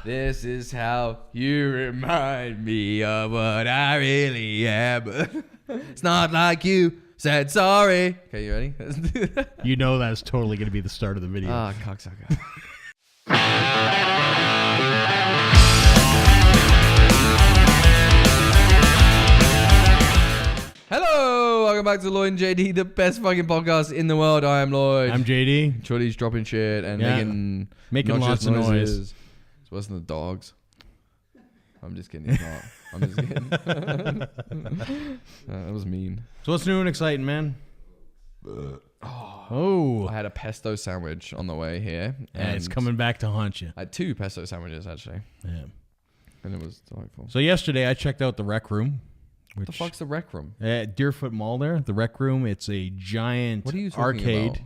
This is how you remind me of what I really am. It's not like you said sorry. Okay, you ready? You know that's totally going to be the start of the video. Ah, cocksucker. Hello, welcome back to Lloyd and JD, the best fucking podcast in the world. I am Lloyd. I'm JD. Shorty's dropping shit and making lots of noise. It's worse than the dogs. I'm just kidding. It's not. I'm just kidding. That was mean. So what's new and exciting, man? Oh. I had a pesto sandwich on the way here. And it's coming back to haunt you. I had 2 pesto sandwiches, actually. Yeah. And it was delightful. So yesterday I checked out the Rec Room. What the fuck's the Rec Room? At Deerfoot Mall there. The Rec Room, it's a giant what are you talking arcade. About?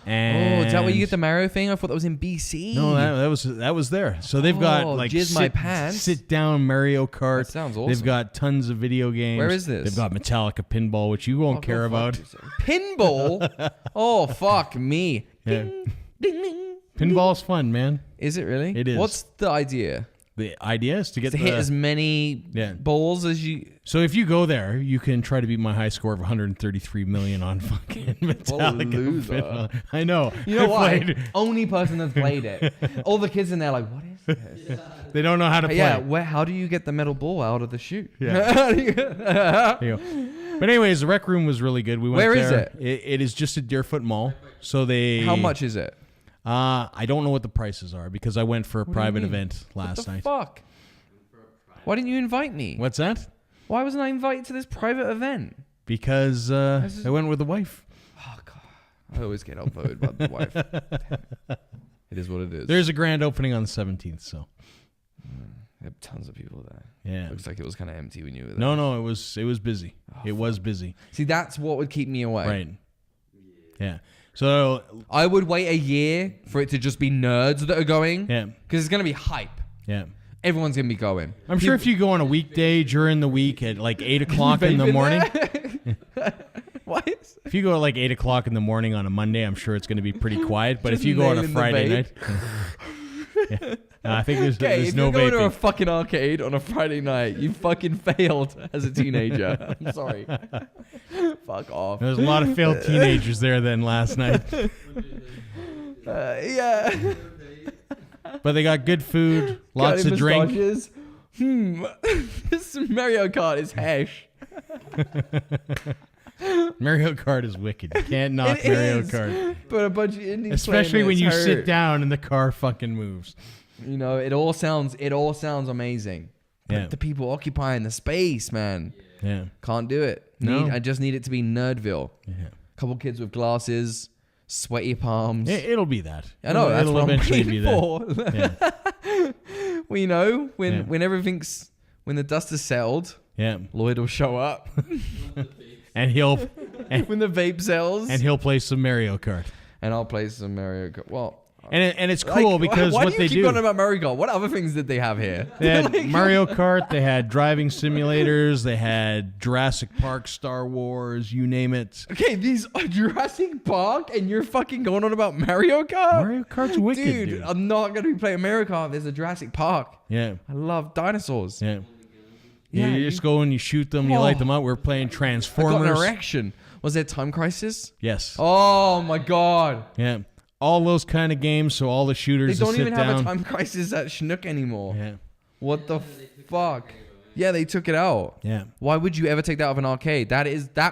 And is that where you get the Mario thing? I thought that was in BC. No, that was there. So they've got like my pants. sit down Mario Kart. That sounds awesome. They've got tons of video games. Where is this? They've got Metallica pinball, which you won't care about. Pinball? Oh, fuck me. Yeah. Ding, ding, ding. Pinball's fun, man. Is it really? It is. What's the idea? The idea is to get hit as many balls as you... So if you go there, you can try to beat my high score of 133 million on fucking Metallica. Loser. I know. You know what? Only person that's played it. All the kids in there are like, what is this? They don't know how to play. Yeah, how do you get the metal ball out of the chute? Yeah. There you go. But anyways, the Rec Room was really good. We went Where there. is it? It is just at Deerfoot Mall. So they... How much is it? I don't know what the prices are because I went for a private event last night. What the fuck? Why didn't you invite me? What's that? Why wasn't I invited to this private event? Because I went with the wife. Oh, God. I always get outvoted by the wife. It is what it is. There's a grand opening on the 17th, so. There are tons of people there. Yeah. Looks like it was kind of empty when you were there. No, it was busy. It was busy. See, that's what would keep me away. Right. Yeah. So I would wait a year for it to just be nerds that are going. Yeah. Because it's going to be hype. Yeah. Everyone's going to be going. I'm sure if you go on a weekday during the week at like 8 o'clock in the morning. What? If you go at like 8 o'clock in the morning on a Monday, I'm sure it's going to be pretty quiet. But if you go on a Friday night. Yeah. I think there's no vaping. If you're going to a fucking arcade on a Friday night, you fucking failed as a teenager. I'm sorry. Fuck off. There's a lot of failed teenagers there then last night. Yeah. But they got good food, lots of drink. This Mario Kart is hash. Mario Kart is wicked. You can't knock Mario Kart. But a bunch of indies, especially when you sit down and the car fucking moves. You know, it all sounds amazing. Yeah. But the people occupying the space, man. Yeah. Can't do it. I just need it to be Nerdville. Yeah. Couple kids with glasses, sweaty palms. It'll be that. I know, that's what eventually I'm be for. That. Yeah. Well, you know, when the dust is settled, Lloyd will show up. And when the vape sells. And he'll play some Mario Kart. And I'll play some Mario Kart. Well, and it's cool because why what do they you keep do. going about Mario Kart? What other things did they have here? They had Mario Kart. They had driving simulators. They had Jurassic Park, Star Wars, you name it. Okay, these are Jurassic Park, and you're fucking going on about Mario Kart? Mario Kart's wicked, dude. I'm not going to be playing Mario Kart. There's a Jurassic Park. Yeah. I love dinosaurs. Yeah. Yeah, you just go and you shoot them. You light them up. We're playing Transformers. I got an erection. Was there Time Crisis? Yes. Oh, my God. Yeah. All those kind of games, so all the shooters They don't sit even down. have a Time Crisis at Schnook anymore. Yeah. What the fuck? Yeah, they took it out. Yeah. Why would you ever take that out of an arcade? That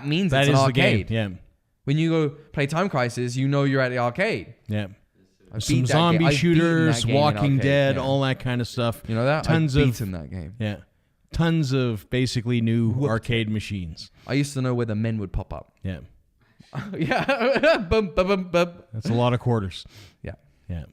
means that it's an is arcade. The game. Yeah. When you go play Time Crisis, you know you're at the arcade. Yeah. I've Some beat that zombie game. shooters, Walking arcade, Dead, all that kind of stuff. You know that? Tons I've of beaten that game. Yeah. Tons of basically new arcade machines. I used to know where the men would pop up. Yeah. Yeah. Bum, bum, bum, bum. That's a lot of quarters. Yeah. Yeah.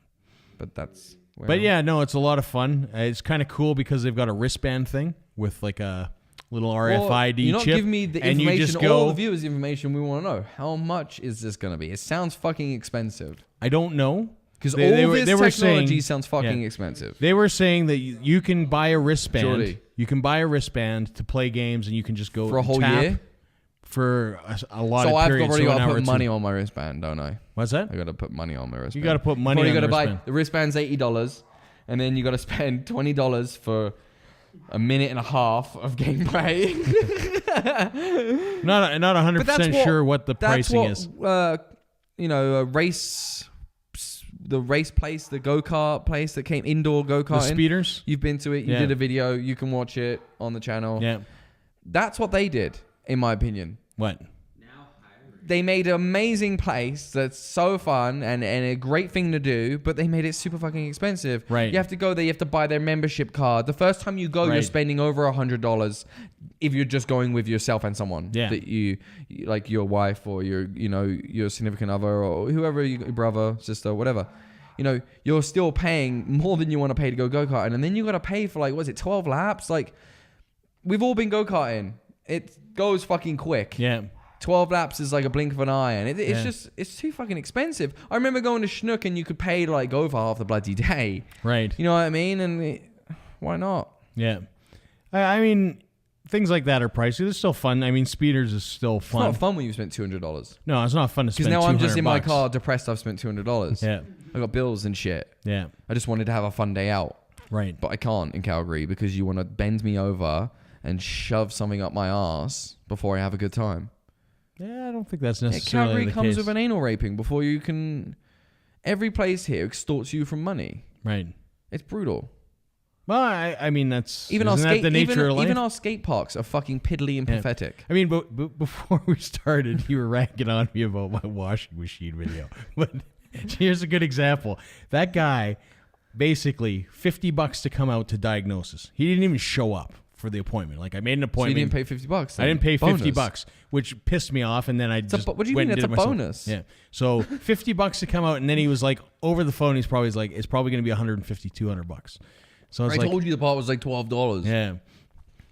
But that's... But yeah, no, it's a lot of fun. It's kind of cool because they've got a wristband thing with like a little RFID you're not chip. giving me the and information, you just go, all the viewers information we want to know. How much is this going to be? It sounds fucking expensive. I don't know. Because all this technology saying, sounds fucking expensive. They were saying that you can buy a wristband. Jordy. You can buy a wristband to play games and you can just go for a whole tap year? For a lot so of periods. I've already got to put money on my wristband, don't I? What's that? I got to put money on my wristband. You got to put money on the the wristband. Buy the wristband's $80. and then you got to spend $20 for a minute and a half of gameplay. Not 100% sure what the pricing is. The race place, the go-kart place that came indoor go-karting. The speeders? You've been to it. You did a video. You can watch it on the channel. Yeah. That's what they did, in my opinion. What? They made an amazing place that's so fun and a great thing to do, but they made it super fucking expensive. Right. You have to go there. You have to buy their membership card. The first time you go, you're spending over $100 if you're just going with yourself and someone that you like, your wife or your significant other or whoever, your brother, sister, whatever. You're still paying more than you want to pay to go go-karting, and then you got to pay for 12 laps? Like, we've all been go-karting. It goes fucking quick. Yeah. 12 laps is like a blink of an eye, and it's too fucking expensive. I remember going to Schnook and you could pay to go for half the bloody day. Right. You know what I mean? And why not? Yeah. I mean, things like that are pricey. They're still fun. I mean, speeders is still fun. It's not fun when you spent $200. No, it's not fun to spend $200. Because now I'm just in my car depressed I've spent $200. Yeah. I got bills and shit. Yeah. I just wanted to have a fun day out. Right. But I can't in Calgary because you want to bend me over and shove something up my ass before I have a good time. Yeah, I don't think that's necessarily Calgary the comes case. with an anal raping before you can... Every place here extorts you from money. Right. It's brutal. Well, I mean, that's... Even isn't that the nature of life? Even our skate parks are fucking piddly and pathetic. I mean, but before we started, you were ragging on me about my washing machine video. But here's a good example. That guy, basically, $50 to come out to diagnosis. He didn't even show up for the appointment. I made an appointment. So you didn't pay $50? I didn't pay $50, which pissed me off, and then I just what do you went mean and it's did a it myself. bonus? Yeah. So $50 to come out, and then he was over the phone, it's probably going to be $150, $200. So I told you the part was $12. Yeah.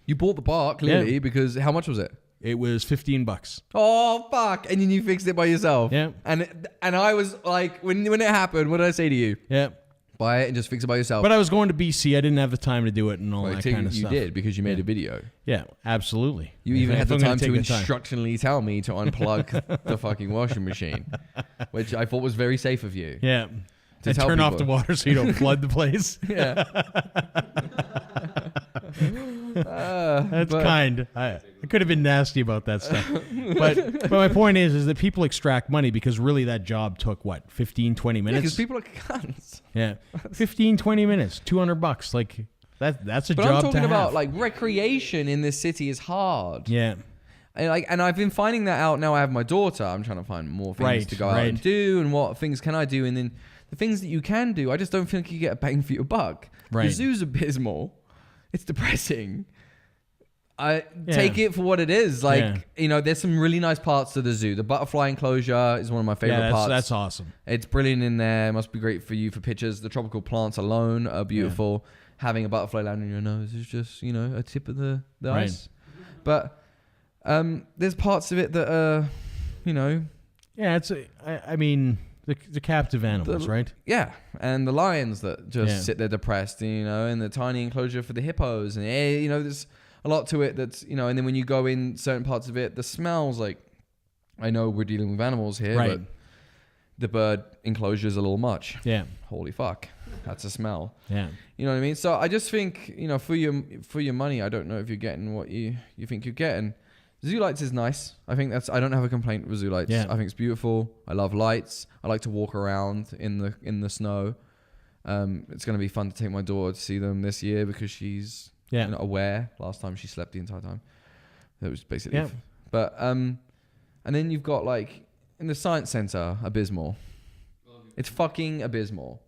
You bought the part, clearly, because how much was it? It was $15. Oh, fuck. And then you fixed it by yourself. Yeah. And I was like, when it happened, what did I say to you? Yeah. Buy it and just fix it by yourself. But I was going to BC. I didn't have the time to do it and all that kind of stuff. You did because you made a video. Yeah, absolutely. You even had the time to instructionally tell me to unplug the fucking washing machine, which I thought was very safe of you. Yeah. To turn off the water so you don't flood the place. Yeah. That's kind. I could have been nasty about that stuff. But my point is that people extract money because really that job took, 15, 20 minutes? Because people are cunts. Yeah. 15, 20 minutes, $200. That's a job to have. But I'm talking about recreation in this city is hard. Yeah. And I've been finding that out now. I have my daughter. I'm trying to find more things to go out and do, and what things can I do, and then the things that you can do, I just don't think you get a bang for your buck. Right. The zoo's abysmal. It's depressing. I take it for what it is. There's some really nice parts to the zoo. The butterfly enclosure is one of my favorite parts. That's awesome. It's brilliant in there. It must be great for you for pictures. The tropical plants alone are beautiful. Having a butterfly land on your nose is just, a tip of the ice. But there's parts of it that are, Yeah, the captive animals, right? Yeah, and the lions that just sit there depressed, and the tiny enclosure for the hippos, and there's a lot to it that's, and then when you go in certain parts of it, the smells, I know we're dealing with animals here, but the bird enclosure is a little much. Yeah. Holy fuck. That's a smell. Yeah. You know what I mean? So I just think, for your money, I don't know if you're getting what you think you're getting. Zoo lights is nice. I don't have a complaint with zoo lights. Yeah. I think it's beautiful. I love lights. I like to walk around in the snow. It's going to be fun to take my daughter to see them this year because she's aware. Last time she slept the entire time. It was basically but and then you've got in the science center, abysmal. It's fucking abysmal.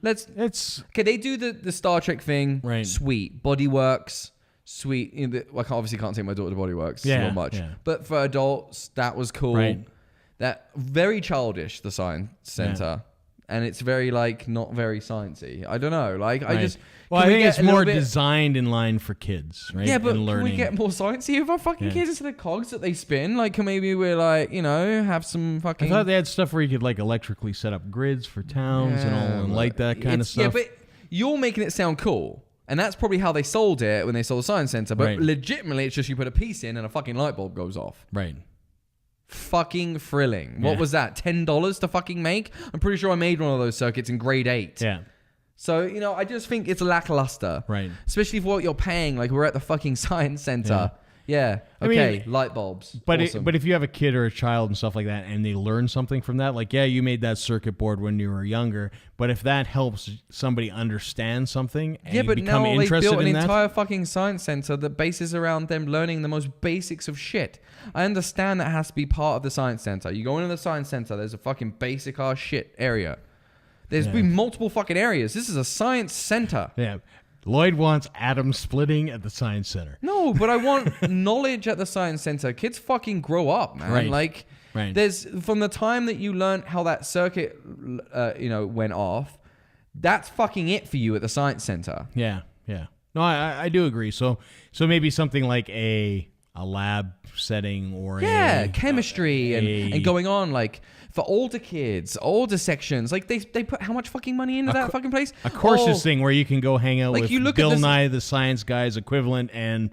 Okay, they do the Star Trek thing. Right. Sweet. Bodyworks. Sweet. I obviously can't take my daughter to Bodyworks so much. Yeah. But for adults, that was cool. Right. That very childish, the science center. Yeah. And it's very not very sciencey. I don't know. I think it's more designed in line for kids, right? Yeah, but can we get more sciencey with our fucking kids instead of cogs that they spin? Can maybe we're have some fucking... I thought they had stuff where you could electrically set up grids for towns and light that kind of stuff. Yeah, but you're making it sound cool. And that's probably how they sold it when they sold the science center. But legitimately, it's just you put a piece in and a fucking light bulb goes off. Right. Fucking thrilling. What was that? $10 to fucking make? I'm pretty sure I made one of those circuits in grade 8. Yeah. So, I just think it's lackluster. Right. Especially for what you're paying. Like, we're at the fucking science center. Yeah. Okay. Light bulbs. But awesome. But if you have a kid or a child and stuff like that, and they learn something from that, like, yeah, you made that circuit board when you were younger, but if that helps somebody understand something and but become now they've interested built an in that, entire fucking science center that bases around them learning the most basics of shit. I understand that has to be part of the science center. You go into the science center, there's a fucking basic ass shit area. There's been multiple fucking areas. This is a science center. Yeah. Lloyd wants atom splitting at the science center. No, but I want knowledge at the science center. Kids fucking grow up, man. Right. Like, there's from the time that you learned how that circuit, went off. That's fucking it for you at the science center. Yeah, yeah. No, I do agree. So maybe something like a lab setting or chemistry and going on like. For older kids, older sections, like they put how much fucking money into that fucking place? A courses thing where you can go hang out with Bill at Nye the Science Guy's equivalent and,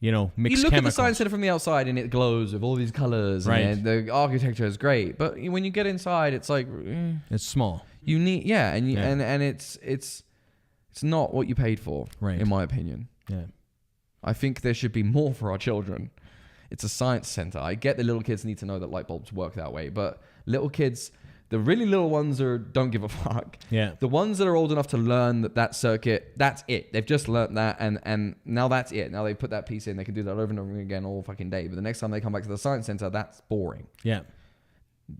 mix chemicals. You look at the science center from the outside and it glows with all these colors and the architecture is great. But when you get inside, it's like... it's small. You need... and it's not what you paid for, in my opinion. Yeah. I think there should be more for our children. It's a science center. I get the little kids need to know that light bulbs work that way, but... Little kids, the really little ones don't give a fuck. Yeah. The ones that are old enough to learn that circuit, that's it. They've just learned that and now that's it. Now they put that piece in. They can do that over and over again all fucking day. But the next time they come back to the science center, that's boring. Yeah.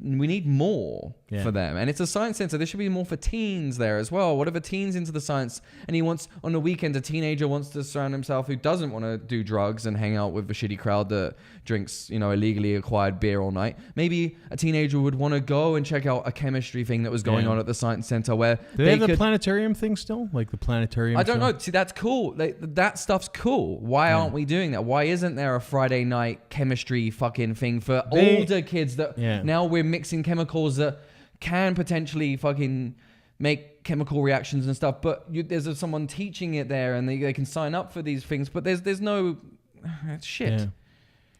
We need more for them. And it's a science center. There should be more for teens there as well. What if a teen's into the science and he wants, on the weekend, a teenager wants to surround himself who doesn't want to do drugs and hang out with the shitty crowd that drinks, illegally acquired beer all night. Maybe a teenager would want to go and check out a chemistry thing that was going on at the science center where do they have the planetarium thing still? Like the planetarium? I don't know. See, that's cool. That stuff's cool. Why aren't we doing that? Why isn't there a Friday night chemistry fucking thing for older kids that now we're mixing chemicals that can potentially fucking make chemical reactions and stuff, but there's someone teaching it there and they can sign up for these things, but there's no shit. Yeah.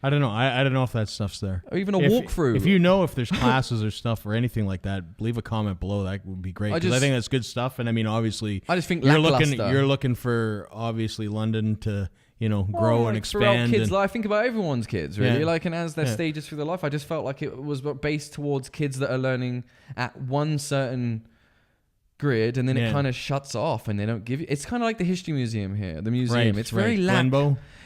I don't know. I don't know if that stuff's there. Or even a walkthrough. If you know if there's classes or stuff or anything like that, leave a comment below. That would be great. Because I think that's good stuff. And I mean, obviously, I just think you're looking for obviously London to grow and expand. Kids' life. Think about everyone's kids, really. And as their stages through their life, I just felt like it was based towards kids that are learning at one certain grid, and then it kind of shuts off, and they don't give you. It's kind of like the history museum here. The museum. It's very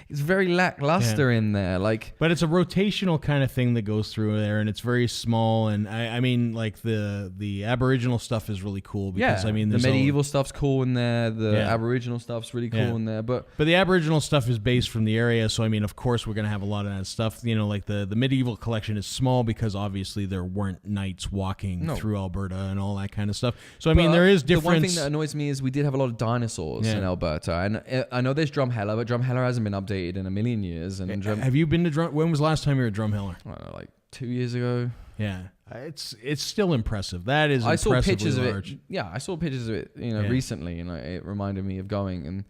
it's very lackluster in there, but it's a rotational kind of thing that goes through there, and it's very small. And I mean, like the Aboriginal stuff is really cool because I mean, the medieval stuff's cool in there. The Aboriginal stuff's really cool in there, but the Aboriginal stuff is based from the area, so I mean, of course, we're gonna have a lot of that stuff. Like the medieval collection is small because obviously there weren't knights walking through Alberta and all that kind of stuff. So I mean, there is difference. The one thing that annoys me is we did have a lot of dinosaurs in Alberta, and I know there's Drumheller, but Drumheller hasn't been updated in a million years. And have you been to when was the last time you were at Drumheller? I don't know, like 2 years ago. Yeah, it's still impressive. That is I saw pictures large. of it. Yeah, I saw pictures of it recently, and it reminded me of going.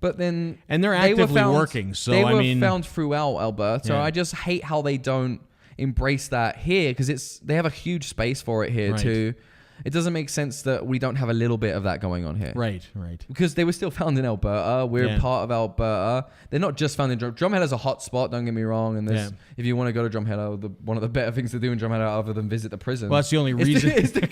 But then they're actively working. So they were found throughout Alberta. I just hate how they don't embrace that here because they have a huge space for it here too. It doesn't make sense that we don't have a little bit of that going on here. Right. Because they were still found in Alberta. We're part of Alberta. They're not just found in Drumheller's a hot spot, don't get me wrong. And if you want to go to Drumheller, one of the better things to do in Drumheller other than visit the prison. Well, that's the only reason. is to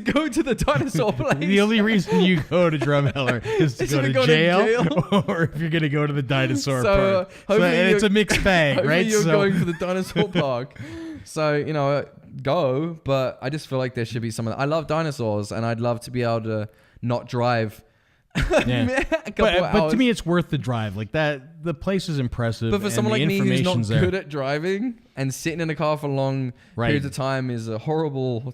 go to the dinosaur place. The only reason you go to Drumheller is to go to jail or if you're going to go to the dinosaur park. And it's a mixed bag, right? You're going to the dinosaur park. So, go, but I just feel like there should be some of that. I love dinosaurs, and I'd love to be able to not drive. But to me, it's worth the drive. Like that, the place is impressive. But for someone like me who's not good at driving and sitting in a car for long periods of time is a horrible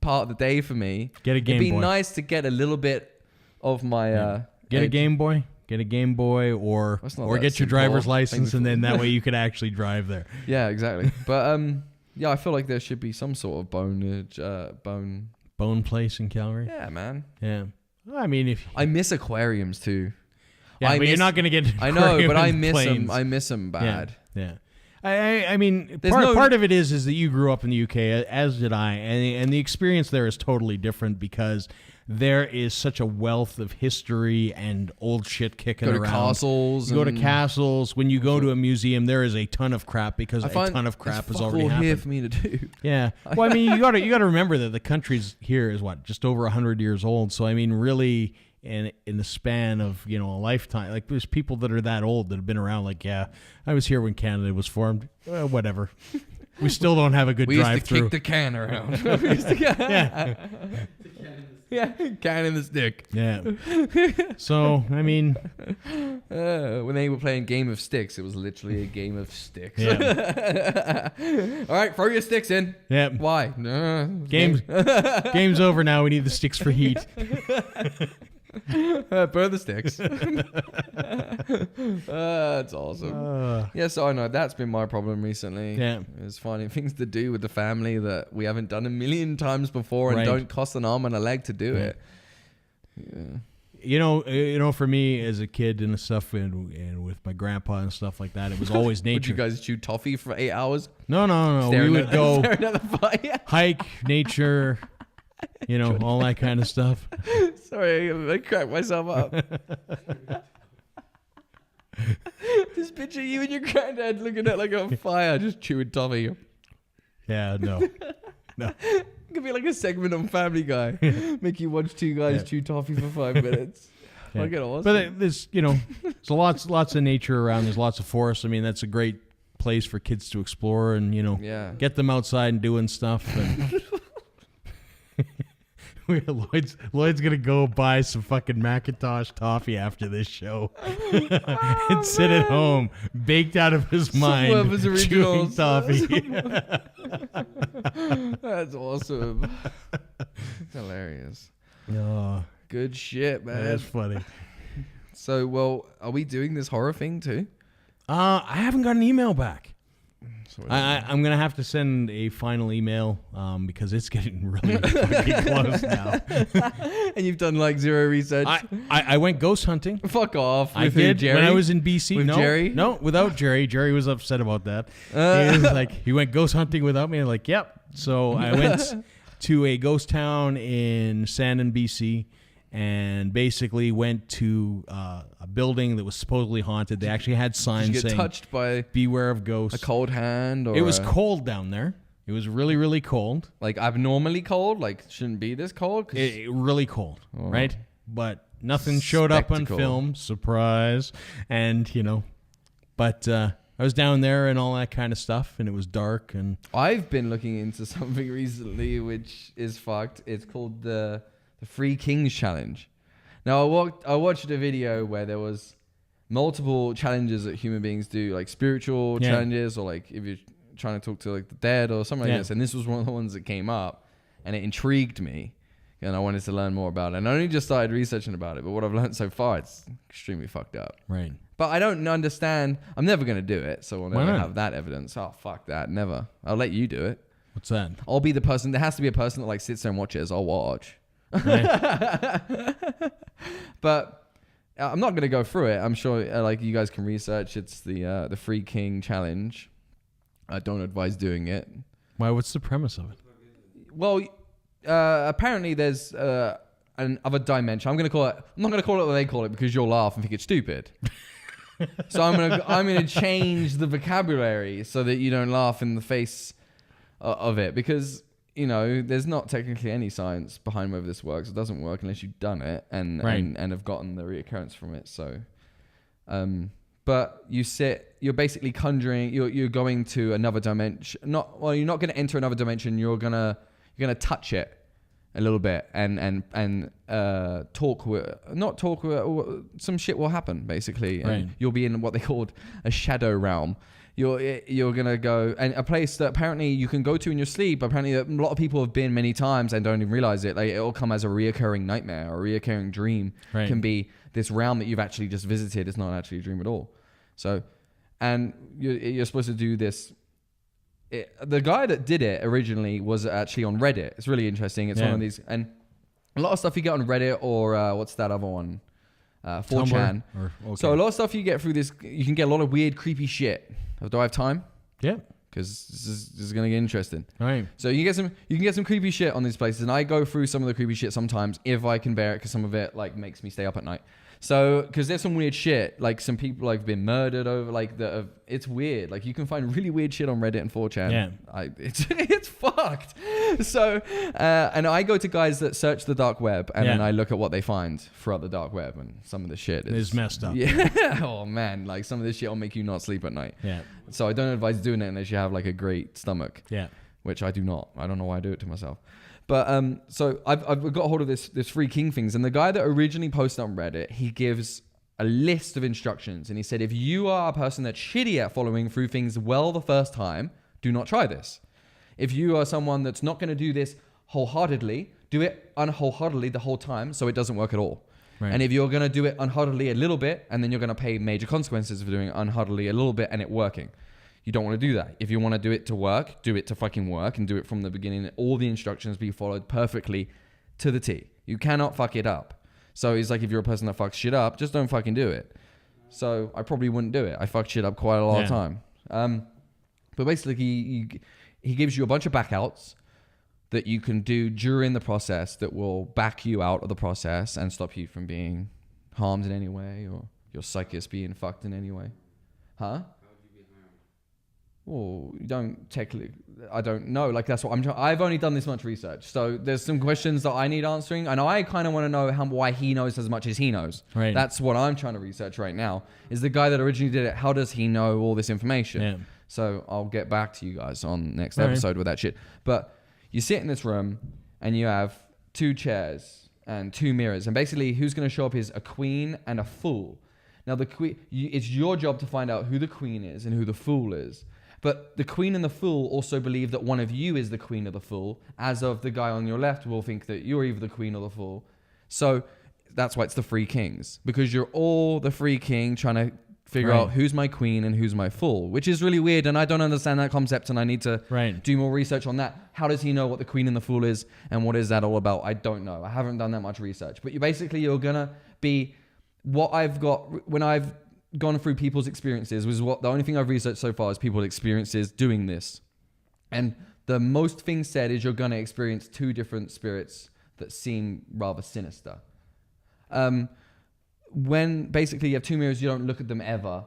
part of the day for me. Get a Game Boy. It'd be nice to get a little bit of my. Get a Game Boy. Get a Game Boy, or get your driver's license, and then that way you could actually drive there. Yeah, exactly. But yeah, I feel like there should be some sort of bone place in Calgary. Yeah, man. Yeah. I mean, I miss aquariums too. Yeah, but you're not going to get. I know, but I miss them. I miss them bad. Yeah. I mean, part of it is that you grew up in the UK, as did I, and the experience there is totally different because there is such a wealth of history and old shit kicking Go to around. castles. You go to castles. When you go to a museum, there is a ton of crap because a ton of crap has already happened. Here for me to do. Yeah. Well, I mean, you got to remember that the country's here is just over 100 years old. So I mean, really, in the span of a lifetime, like there's people that are that old that have been around. Like, yeah, I was here when Canada was formed. Whatever. We still don't have a good drive-through. We used to kick the can around. Yeah, can in the stick. Yeah. So, I mean... when they were playing Game of Sticks, it was literally a game of sticks. Yeah. All right, throw your sticks in. Yeah. Why? Game's over now. We need the sticks for heat. Burn the sticks. That's awesome. So I know that's been my problem recently. Yeah. Is finding things to do with the family that we haven't done a million times before and don't cost an arm and a leg to do it. Yeah. For me as a kid and stuff, and with my grandpa and stuff like that, it was always nature. Would you guys chew toffee for 8 hours? No. We would go staring at the fire. Hike, nature. All that kind of stuff. Sorry, I cracked myself up. Just picture you and your granddad looking at like a fire, just chewing toffee. Yeah, no. It could be like a segment on Family Guy. Make you watch two guys chew toffee for 5 minutes. Yeah. Fucking awesome. But there's lots of nature around. There's lots of forests. I mean, that's a great place for kids to explore and get them outside and doing stuff. And Lloyd's gonna go buy some fucking Macintosh toffee after this show and sit at home, baked out of his mind, of his originals. Toffee. That's awesome. Hilarious. Oh, good shit, man. That's funny. So, are we doing this horror thing too? I haven't got an email back. I'm going to have to send a final email because it's getting really fucking close now. And you've done like zero research? I went ghost hunting. Fuck off. I did Jerry? When I was in BC. With Jerry? No, without Jerry. Jerry was upset about that. He went ghost hunting without me. I'm like, yep. So I went to a ghost town in Sandon, BC. And basically went to a building that was supposedly haunted. They actually had signs saying, touched by beware of ghosts. A cold hand? Or it was cold down there. It was really, really cold. Like abnormally cold? Like shouldn't be this cold? Really cold, right? But nothing showed up on film. Surprise. And, but I was down there and all that kind of stuff. And it was dark. And I've been looking into something recently which is fucked. It's called the Three Kings Challenge. Now, I watched a video where there was multiple challenges that human beings do, like spiritual challenges, or like if you're trying to talk to like the dead or something like this. And this was one of the ones that came up, and it intrigued me, and I wanted to learn more about it. And I only just started researching about it, but what I've learned so far, it's extremely fucked up. Right. But I don't understand. I'm never going to do it, so I'll never have that evidence. Oh, fuck that. Never. I'll let you do it. What's that? I'll be the person. There has to be a person that like sits there and watches. I'll watch. Right. But I'm not going to go through it. I'm sure like you guys can research. It's the Free King Challenge. I don't advise doing it. Why? What's the premise of it? Well, apparently there's another dimension. I'm not going to call it what they call it because you'll laugh and think it's stupid. So I'm gonna change the vocabulary so that you don't laugh in the face of it, because there's not technically any science behind whether this works. It doesn't work unless you've done it and have gotten the reoccurrence from it. So, but you're basically conjuring. You're going to another dimension. You're not going to enter another dimension. You're gonna touch it a little bit and some shit will happen basically, and you'll be in what they called a shadow realm. You're gonna go and a place that apparently you can go to in your sleep. Apparently a lot of people have been many times and don't even realize it. Like it'll come as a reoccurring nightmare or a reoccurring dream. Can be this realm that you've actually just visited. It's not actually a dream at all. So, and you're supposed to do this. The guy that did it originally was actually on Reddit. It's really interesting. It's one of these, and a lot of stuff you get on Reddit or what's that other one? 4chan. So a lot of stuff you get through this, you can get a lot of weird, creepy shit. Do I have time? Yeah. because this is gonna get interesting. Right. So you can get some creepy shit on these places, and I go through some of the creepy shit sometimes if I can bear it, because some of it like makes me stay up at night. So, because there's some weird shit, like some people like been murdered over, like it's weird. Like you can find really weird shit on Reddit and 4chan. Yeah. It's fucked. So, and I go to guys that search the dark web, and then I look at what they find throughout the dark web, and some of the shit is messed up. Yeah. Oh man, like some of this shit will make you not sleep at night. Yeah. So I don't advise doing it unless you have like a great stomach. Yeah. Which I do not. I don't know why I do it to myself. But so I've got hold of this free king things, and the guy that originally posted on Reddit, he gives a list of instructions, and he said, if you are a person that's shitty at following through things well the first time, do not try this. If you are someone that's not going to do this wholeheartedly, do it unwholeheartedly the whole time, so it doesn't work at all. Right. And if you're going to do it unwholeheartedly a little bit, and then you're going to pay major consequences for doing it unwholeheartedly a little bit and it working. You don't want to do that. If you want to do it to work, do it to fucking work, and do it from the beginning. All the instructions be followed perfectly to the T. You cannot fuck it up. So he's like, if you're a person that fucks shit up, just don't fucking do it. So I probably wouldn't do it. I fuck shit up quite a lot of time. But basically, he gives you a bunch of backouts that you can do during the process that will back you out of the process and stop you from being harmed in any way, or your psychis being fucked in any way. Huh? Well, you don't technically, I don't know. Like, that's what I've only done this much research. So there's some questions that I need answering. And I kind of want to know why he knows as much as he knows. Right. That's what I'm trying to research right now. Is the guy that originally did it, how does he know all this information? Yeah. So I'll get back to you guys on next episode with that shit. But you sit in this room and you have 2 chairs and 2 mirrors. And basically who's going to show up is a queen and a fool. Now the queen, it's your job to find out who the queen is and who the fool is. But the queen and the fool also believe that one of you is the queen or the fool, as of the guy on your left will think that you're either the queen or the fool. So that's why it's the three kings, because you're all the free king trying to figure out who's my queen and who's my fool, which is really weird. And I don't understand that concept, and I need to do more research on that. How does he know what the queen and the fool is, and what is that all about? I don't know. I haven't done that much research. But you're going to be what I've got when I've gone through people's experiences was what the only thing I've researched so far is people's experiences doing this. And the most thing said is you're going to experience 2 different spirits that seem rather sinister. When basically you have 2 mirrors, you don't look at them ever.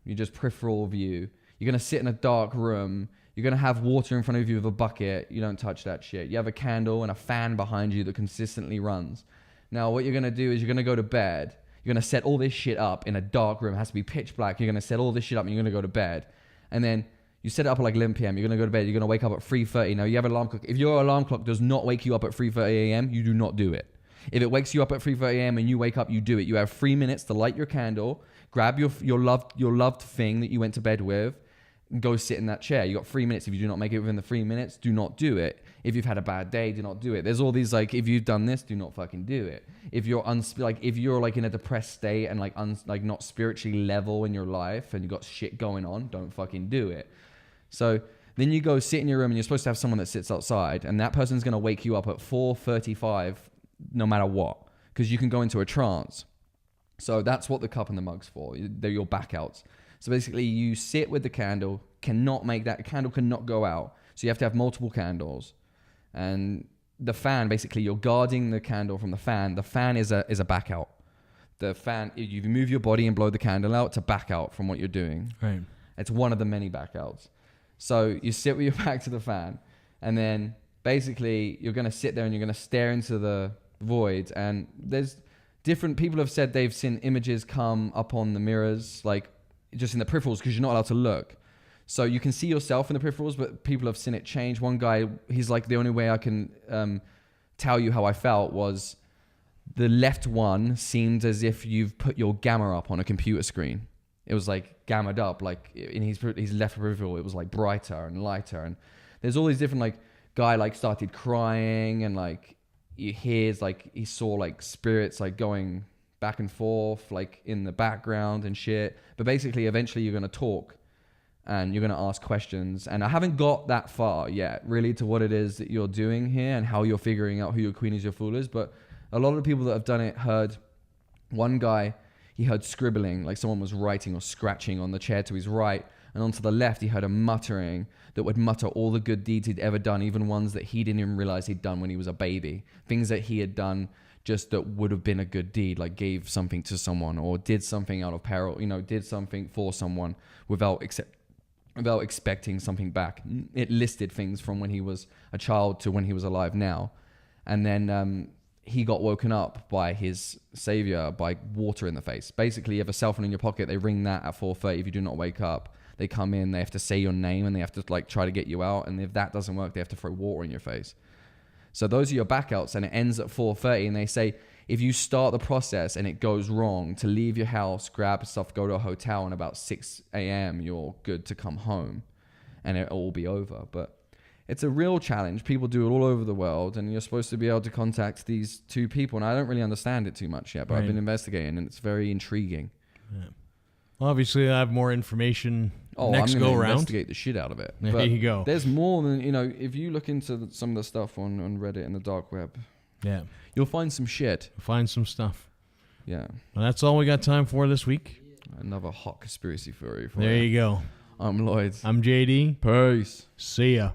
You just peripheral view. You're going to sit in a dark room. You're going to have water in front of you with a bucket. You don't touch that shit. You have a candle and a fan behind you that consistently runs. Now, what you're going to do is you're going to go to bed. You're going to set all this shit up in a dark room. It has to be pitch black. You're going to set all this shit up and you're going to go to bed. And then you set it up at like 11 p.m. You're going to go to bed. You're going to wake up at 3:30. Now, you have an alarm clock. If your alarm clock does not wake you up at 3:30 a.m., you do not do it. If it wakes you up at 3:30 a.m. and you wake up, you do it. You have 3 minutes to light your candle, grab your loved thing that you went to bed with, and go sit in that chair. You got 3 minutes. If you do not make it within the 3 minutes, do not do it. If you've had a bad day, do not do it. There's all these like, if you've done this, do not fucking do it. If you're if you're like in a depressed state and like not spiritually level in your life and you got shit going on, don't fucking do it. So then you go sit in your room and you're supposed to have someone that sits outside, and that person's gonna wake you up at 4:35, no matter what, because you can go into a trance. So that's what the cup and the mug's for. They're your backouts. So basically, you sit with the candle. Candle cannot go out. So you have to have multiple candles. And the fan, basically, you're guarding the candle from the fan. The fan is a back out. The fan, you move your body and blow the candle out to back out from what you're doing. Right. It's one of the many back outs. So you sit with your back to the fan, and then basically you're going to sit there and you're going to stare into the void. And there's different people have said they've seen images come up on the mirrors, like just in the peripherals, because you're not allowed to look. So you can see yourself in the peripherals, but people have seen it change. One guy, he's like, the only way I can tell you how I felt was the left one seemed as if you've put your gamma up on a computer screen. It was like gammaed up, like in his left peripheral, it was like brighter and lighter. And there's all these different, like, guy like started crying, and like he saw like spirits like going back and forth, like in the background and shit. But basically, eventually you're going to talk. And you're going to ask questions. And I haven't got that far yet, really, to what it is that you're doing here and how you're figuring out who your queen is, your fool is. But a lot of the people that have done it heard one guy, he heard scribbling, like someone was writing or scratching on the chair to his right. And onto the left, he heard a muttering that would mutter all the good deeds he'd ever done, even ones that he didn't even realize he'd done when he was a baby. Things that he had done just that would have been a good deed, like gave something to someone or did something out of peril, did something for someone without expecting something back. It listed things from when he was a child to when he was alive now. And then he got woken up by his savior by water in the face. Basically, you have a cell phone in your pocket. They ring that at 4:30 if you do not wake up. They come in, they have to say your name, and they have to try to get you out. And if that doesn't work, they have to throw water in your face. So those are your backouts, and it ends at 4:30. And they say if you start the process and it goes wrong, to leave your house, grab stuff, go to a hotel, and about 6 a.m. you're good to come home, and it'll all be over. But it's a real challenge. People do it all over the world, and you're supposed to be able to contact these two people. And I don't really understand it too much yet, but I've been investigating, and it's very intriguing. Yeah. Obviously, I have more information next I'm go going to around. Investigate the shit out of it. There you go. There's more than, if you look into some of the stuff on Reddit and the dark web, you'll find some shit. Find some stuff. Yeah. Well, that's all we got time for this week. Another hot conspiracy theory for you go. I'm Lloyd. I'm JD. Peace. See ya.